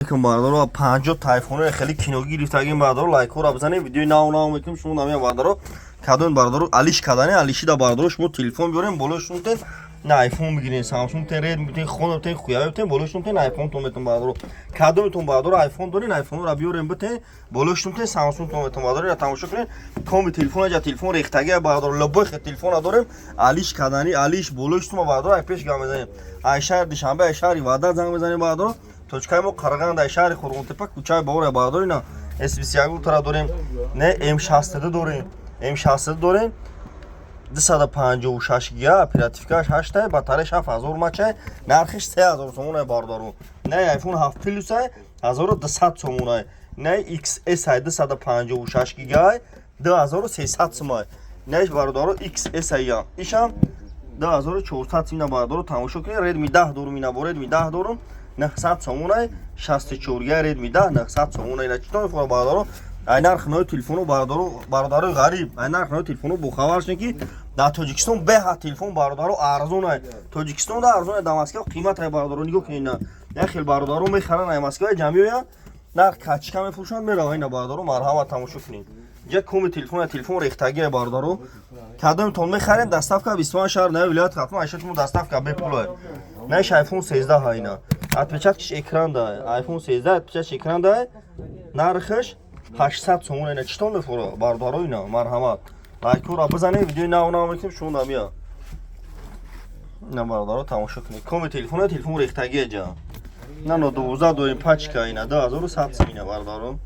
کن بردارو 50 تایفون خیلی کینوگی گرفتگیم بردارو لایک ها بزنید ویدیو ناو میکنیم شما نمیه بردارو کادون بردارو علیش کدانه علیشی دا بردارو شما تلفن بیاریم بالاشون تن نه آیفون بگیرین سامسونگ تن رد میتین خون تن خویای تن بالاشون تن آیفون تو میتون بردارو کادونتون بردارو آیفون دارین آیفون رو بیاریم بتین بالاشون تن سامسونگ تو میتون بردارو تماشا کنین کام تلفن جا تلفن ریختگی بردارو لبخ تلفن داریم علیش کدانی علیش بالاشون بردارو ای پیش گام بزنیم ای شهر دوشنبه شهری وعده زنگ بزنیم بردارو точкаи мо қарағанда шаҳри Қурғунтепа кӯчаи бовар бардор ина S21 тара дорем не M62 дорем M62 дорем 256 гига оперативкаш 8 батареяш 7000 мачай нархиш 3000 сомон бардору не iPhone 7 Plus 1200 сомон не XS 256 гига 2300 сомон не бардору XS я ишам 2400 ина бардору тамошо кунед Redmi 10 дорум ина бо Redmi 10 дорум 900 сомонай 64 га Redmi 10 900 сомонай на читон фора бардору ай нарх нои телефону бардору ғариб ай нарх нои телефону бо хабар шуд ки дар Тоҷикистон беҳа телефон бардору арзонай Тоҷикистонда арзонай дар Москва қиматай бардору нигоҳ кунед я хел бардору мехаран ай Москва ҷамиёя нарх качка мефурӯшанд мерава ина бардору марҳамат тамошо кунед ҷа куми телефон рехтаги бардору кадомтон мехарен доставка 21 шаҳр на вилоят хатма айшатмо доставка бепулай наш iPhone 13 ҳайна отпечаткиш экран да iPhone 13 отпечатки экран да нархиш 800 сомон ина читон мефура бардору ина марҳамат лайкура бизанед видеои нав мекунем шумо намия ина бардору тамошо кунед куми телефон рехтаги ҷа на 12 дорим пачка ина 2100 ина бардору